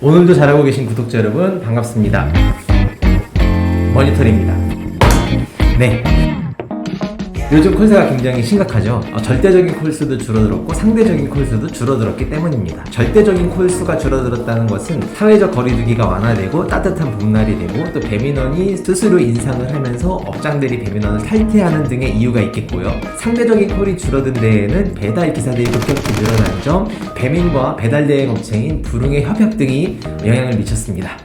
오늘도 잘하고 계신 구독자 여러분 반갑습니다. 머니터리입니다. 네, 요즘 콜세가 굉장히 심각하죠. 절대적인 콜수도 줄어들었고 상대적인 콜수도 줄어들었기 때문입니다. 절대적인 콜수가 줄어들었다는 것은 사회적 거리두기가 완화되고 따뜻한 봄날이 되고 또 배민원이 스스로 인상을 하면서 업장들이 배민원을 탈퇴하는 등의 이유가 있겠고요. 상대적인 콜이 줄어든 데에는 배달 기사들이 급격히 늘어난 점, 배민과 배달 대행 업체인 불응의 협약 등이 영향을 미쳤습니다.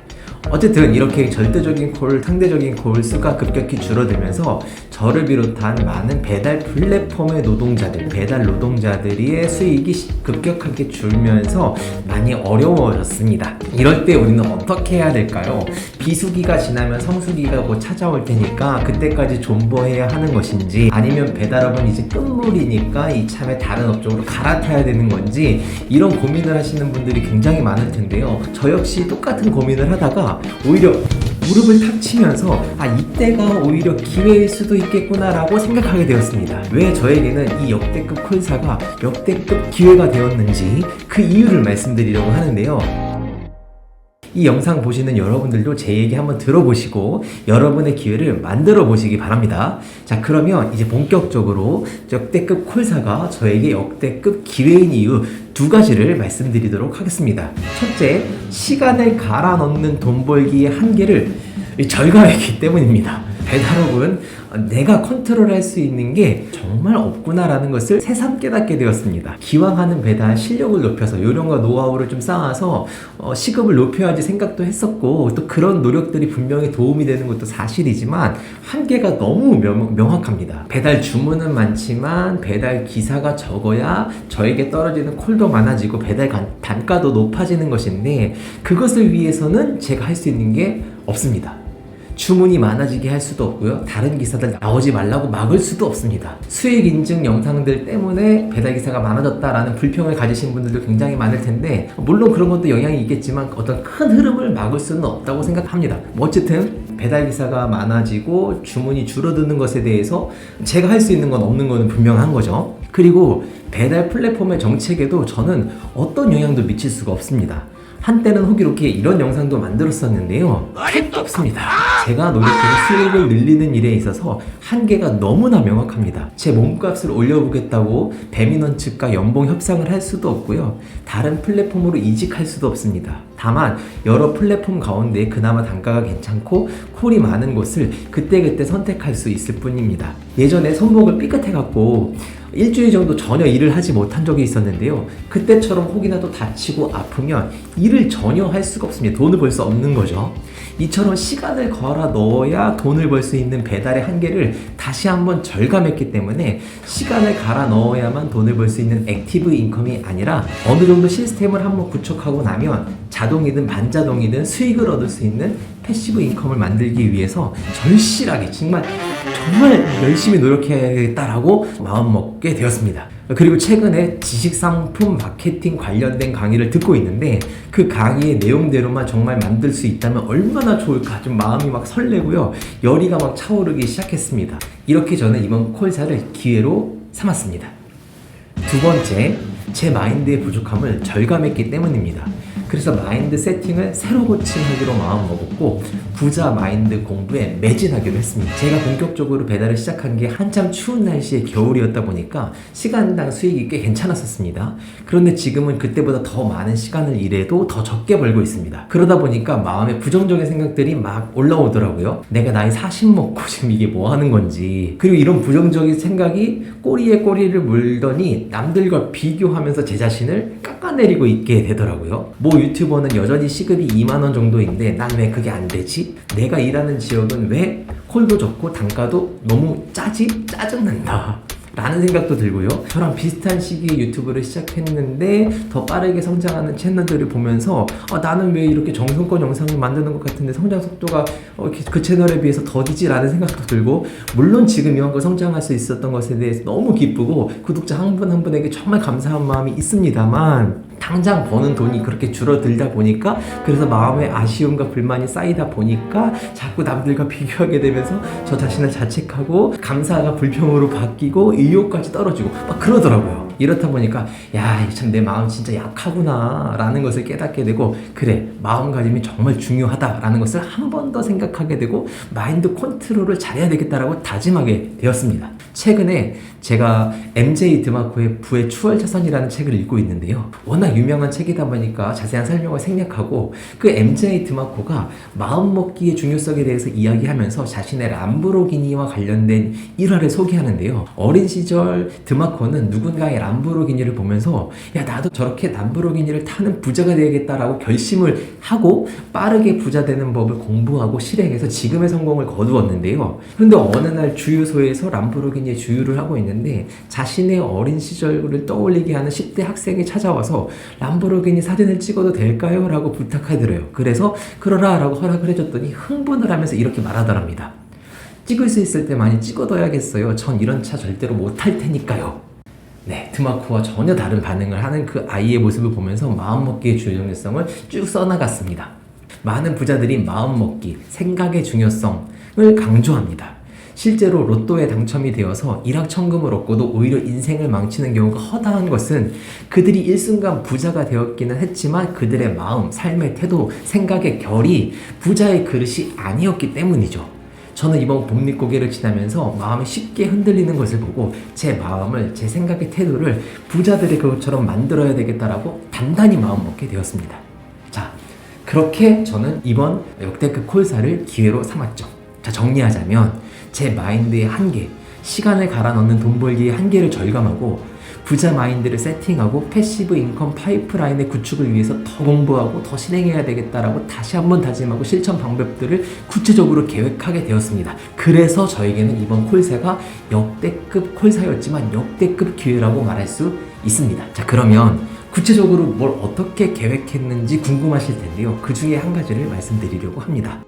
어쨌든 이렇게 절대적인 콜, 상대적인 콜 수가 급격히 줄어들면서 저를 비롯한 많은 배달 플랫폼의 노동자들, 배달 노동자들의 수익이 급격하게 줄면서 많이 어려워졌습니다. 이럴 때 우리는 어떻게 해야 될까요? 비수기가 지나면 성수기가 곧 찾아올 테니까 그때까지 존버해야 하는 것인지, 아니면 배달업은 이제 끝물이니까 이참에 다른 업종으로 갈아타야 되는 건지, 이런 고민을 하시는 분들이 굉장히 많을 텐데요. 저 역시 똑같은 고민을 하다가 오히려 무릎을 탁 치면서 이때가 오히려 기회일 수도 있겠구나 라고 생각하게 되었습니다. 왜 저에게는 이 역대급 콜사가 역대급 기회가 되었는지 그 이유를 말씀드리려고 하는데요. 이 영상 보시는 여러분들도 제 얘기 한번 들어보시고 여러분의 기회를 만들어 보시기 바랍니다. 자, 그러면 이제 본격적으로 역대급 콜사가 저에게 역대급 기회인 이유 두 가지를 말씀드리도록 하겠습니다. 첫째, 시간을 갈아 넣는 돈 벌기의 한계를 절감했기 때문입니다. 배달업은 내가 컨트롤할 수 있는 게 정말 없구나라는 것을 새삼 깨닫게 되었습니다. 기왕 하는 배달 실력을 높여서 요령과 노하우를 좀 쌓아서 시급을 높여야지 생각도 했었고, 또 그런 노력들이 분명히 도움이 되는 것도 사실이지만 한계가 너무 명확합니다. 배달 주문은 많지만 배달 기사가 적어야 저에게 떨어지는 콜도 많아지고 배달 단가도 높아지는 것인데, 그것을 위해서는 제가 할 수 있는 게 없습니다. 주문이 많아지게 할 수도 없고요. 다른 기사들 나오지 말라고 막을 수도 없습니다. 수익 인증 영상들 때문에 배달기사가 많아졌다라는 불평을 가지신 분들도 굉장히 많을 텐데, 물론 그런 것도 영향이 있겠지만 어떤 큰 흐름을 막을 수는 없다고 생각합니다. 어쨌든 배달기사가 많아지고 주문이 줄어드는 것에 대해서 제가 할 수 있는 건 없는 거는 분명한 거죠. 그리고 배달 플랫폼의 정책에도 저는 어떤 영향도 미칠 수가 없습니다. 한때는 호기롭게 이런 영상도 만들었었는데요. 택도 없습니다. 제가 노력해서 수익을 늘리는 일에 있어서 한계가 너무나 명확합니다. 제 몸값을 올려보겠다고 배민원 측과 연봉 협상을 할 수도 없고요. 다른 플랫폼으로 이직할 수도 없습니다. 다만 여러 플랫폼 가운데 그나마 단가가 괜찮고 콜이 많은 곳을 그때그때 선택할 수 있을 뿐입니다. 예전에 손목을 삐끗해갖고 일주일 정도 전혀 일을 하지 못한 적이 있었는데요. 그때처럼 혹이라도 다치고 아프면 일을 전혀 할 수가 없습니다. 돈을 벌 수 없는 거죠. 이처럼 시간을 걸어 넣어야 돈을 벌 수 있는 배달의 한계를 다시 한번 절감했기 때문에 시간을 갈아 넣어야만 돈을 벌 수 있는 액티브 인컴이 아니라 어느 정도 시스템을 한번 구축하고 나면 자동이든 반자동이든 수익을 얻을 수 있는 패시브 인컴을 만들기 위해서 절실하게 정말 열심히 노력해야겠다라고 마음먹게 되었습니다. 그리고 최근에 지식상품 마케팅 관련된 강의를 듣고 있는데, 그 강의의 내용대로만 정말 만들 수 있다면 얼마나 좋을까 좀 마음이 막 설레고요. 열의가 막 차오르기 시작했습니다. 이렇게 저는 이번 콜사를 기회로 삼았습니다. 두 번째, 제 마인드의 부족함을 절감했기 때문입니다. 그래서 마인드 세팅을 새로 고침하기로 마음먹었고 부자 마인드 공부에 매진하기로 했습니다. 제가 본격적으로 배달을 시작한 게 한참 추운 날씨의 겨울이었다 보니까 시간당 수익이 꽤 괜찮았었습니다. 그런데 지금은 그때보다 더 많은 시간을 일해도 더 적게 벌고 있습니다. 그러다 보니까 마음에 부정적인 생각들이 막 올라오더라고요. 내가 나이 40 먹고 지금 이게 뭐 하는 건지, 그리고 이런 부정적인 생각이 꼬리에 꼬리를 물더니 남들과 비교하면서 제 자신을 깎아내리고 있게 되더라고요. 유튜버는 여전히 시급이 2만원 정도인데 난 왜 그게 안 되지? 내가 일하는 지역은 왜 콜도 적고 단가도 너무 짜증난다 라는 생각도 들고요. 저랑 비슷한 시기에 유튜브를 시작했는데 더 빠르게 성장하는 채널들을 보면서 나는 왜 이렇게 정성껏 영상을 만드는 것 같은데 성장 속도가 그 채널에 비해서 더디지 라는 생각도 들고, 물론 지금 이만큼 성장할 수 있었던 것에 대해서 너무 기쁘고 구독자 한 분 한 분에게 정말 감사한 마음이 있습니다만, 당장 버는 돈이 그렇게 줄어들다 보니까 그래서 마음에 아쉬움과 불만이 쌓이다 보니까 자꾸 남들과 비교하게 되면서 저 자신을 자책하고 감사가 불평으로 바뀌고 의욕까지 떨어지고 막 그러더라고요. 이렇다 보니까 야, 참 내 마음 진짜 약하구나 라는 것을 깨닫게 되고, 그래, 마음가짐이 정말 중요하다라는 것을 한 번 더 생각하게 되고 마인드 컨트롤을 잘해야 되겠다라고 다짐하게 되었습니다. 최근에 제가 MJ 드마코의 부의 추월차선이라는 책을 읽고 있는데요. 워낙 유명한 책이다 보니까 자세한 설명을 생략하고 그 MJ 드마코가 마음먹기의 중요성에 대해서 이야기하면서 자신의 람보르기니와 관련된 일화를 소개하는데요. 어린 시절 드마코는 누군가의 람보르기니를 보면서 야, 나도 저렇게 람보르기니를 타는 부자가 되야겠다라고 결심을 하고 빠르게 부자 되는 법을 공부하고 실행해서 지금의 성공을 거두었는데요. 그런데 어느 날 주유소에서 람보르기니의 주유를 하고 있는데 자신의 어린 시절을 떠올리게 하는 10대 학생이 찾아와서 람보르기니 사진을 찍어도 될까요? 라고 부탁하더래요. 그래서 그러라 라고 허락을 해줬더니 흥분을 하면서 이렇게 말하더랍니다. 찍을 수 있을 때 많이 찍어둬야겠어요. 전 이런 차 절대로 못 탈 테니까요. 네, 드마코와 전혀 다른 반응을 하는 그 아이의 모습을 보면서 마음먹기의 중요성을 쭉 써나갔습니다. 많은 부자들이 마음먹기, 생각의 중요성을 강조합니다. 실제로 로또에 당첨이 되어서 일확천금을 얻고도 오히려 인생을 망치는 경우가 허다한 것은 그들이 일순간 부자가 되었기는 했지만 그들의 마음, 삶의 태도, 생각의 결이 부자의 그릇이 아니었기 때문이죠. 저는 이번 봄잎 고개를 지나면서 마음이 쉽게 흔들리는 것을 보고 제 마음을, 제 생각의 태도를 부자들의 그것처럼 만들어야 되겠다라고 단단히 마음먹게 되었습니다. 자, 그렇게 저는 이번 역대급 콜사를 기회로 삼았죠. 자, 정리하자면 제 마인드의 한계, 시간을 갈아 넣는 돈 벌기의 한계를 절감하고 부자 마인드를 세팅하고 패시브 인컴 파이프라인의 구축을 위해서 더 공부하고 더 실행해야 되겠다라고 다시 한번 다짐하고 실천 방법들을 구체적으로 계획하게 되었습니다. 그래서 저에게는 이번 콜사가 역대급 콜사였지만 역대급 기회라고 말할 수 있습니다. 자, 그러면 구체적으로 뭘 어떻게 계획했는지 궁금하실 텐데요. 그 중에 한 가지를 말씀드리려고 합니다.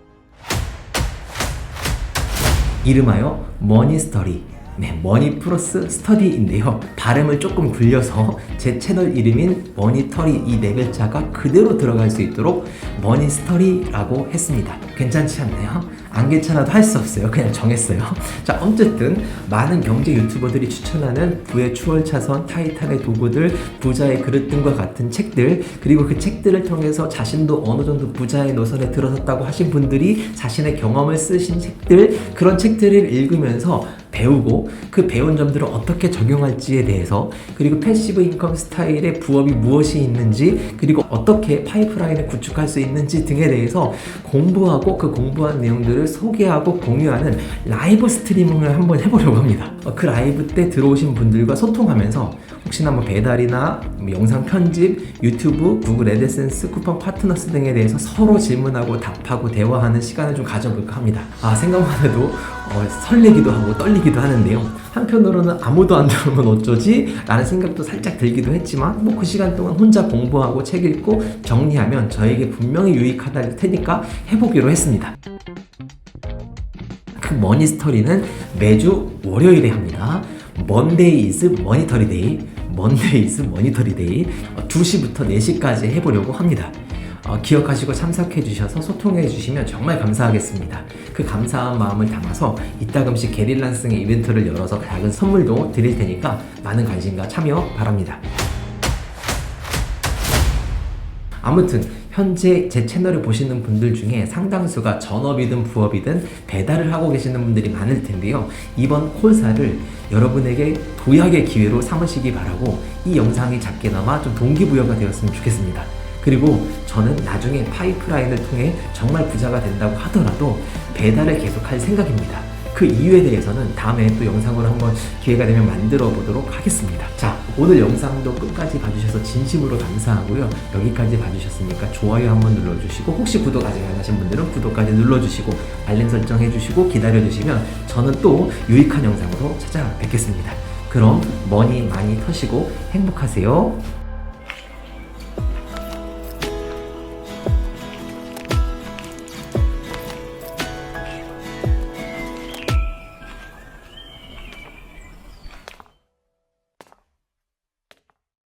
이름하여 머니스터리, 네, 머니 플러스 스터디인데요. 발음을 조금 굴려서 제 채널 이름인 머니터리 이 네 글자가 그대로 들어갈 수 있도록 머니스터리라고 했습니다. 괜찮지 않나요? 안 괜찮아도 할 수 없어요. 그냥 정했어요. 자, 어쨌든 많은 경제 유튜버들이 추천하는 부의 추월차선, 타이탄의 도구들, 부자의 그릇 등과 같은 책들, 그리고 그 책들을 통해서 자신도 어느 정도 부자의 노선에 들어섰다고 하신 분들이 자신의 경험을 쓰신 책들, 그런 책들을 읽으면서 배우고 그 배운 점들을 어떻게 적용할지에 대해서, 그리고 패시브 인컴 스타일의 부업이 무엇이 있는지, 그리고 어떻게 파이프라인을 구축할 수 있는지 등에 대해서 공부하고 그 공부한 내용들을 소개하고 공유하는 라이브 스트리밍을 한번 해보려고 합니다. 그 라이브 때 들어오신 분들과 소통하면서 혹시나 뭐 배달이나 뭐 영상 편집, 유튜브, 구글 애드센스, 쿠팡 파트너스 등에 대해서 서로 질문하고 답하고 대화하는 시간을 좀 가져볼까 합니다. 생각만 해도 설레기도 하고 떨리기도 하는데요. 한편으로는 아무도 안 들어오면 어쩌지? 라는 생각도 살짝 들기도 했지만 뭐 그 시간 동안 혼자 공부하고 책 읽고 정리하면 저에게 분명히 유익하다 테니까 해보기로 했습니다. 그 머니스터리는 매주 월요일에 합니다. Monday is Monetary Day, Monday is Monetary Day. 2시부터 4시까지 해보려고 합니다. 기억하시고 참석해 주셔서 소통해 주시면 정말 감사하겠습니다. 그 감사한 마음을 담아서 이따금씩 게릴란스의 이벤트를 열어서 작은 선물도 드릴 테니까 많은 관심과 참여 바랍니다. 아무튼 현재 제 채널을 보시는 분들 중에 상당수가 전업이든 부업이든 배달을 하고 계시는 분들이 많을 텐데요. 이번 콜사를 여러분에게 도약의 기회로 삼으시기 바라고 이 영상이 작게나마 좀 동기부여가 되었으면 좋겠습니다. 그리고 저는 나중에 파이프라인을 통해 정말 부자가 된다고 하더라도 배달을 계속할 생각입니다. 그 이유에 대해서는 다음에 또 영상으로 한번 기회가 되면 만들어 보도록 하겠습니다. 자, 오늘 영상도 끝까지 봐주셔서 진심으로 감사하고요. 여기까지 봐주셨으니까 좋아요 한번 눌러주시고, 혹시 구독 아직 안 하신 분들은 구독까지 눌러주시고 알림 설정 해주시고 기다려주시면 저는 또 유익한 영상으로 찾아뵙겠습니다. 그럼 머니 많이 터시고 행복하세요.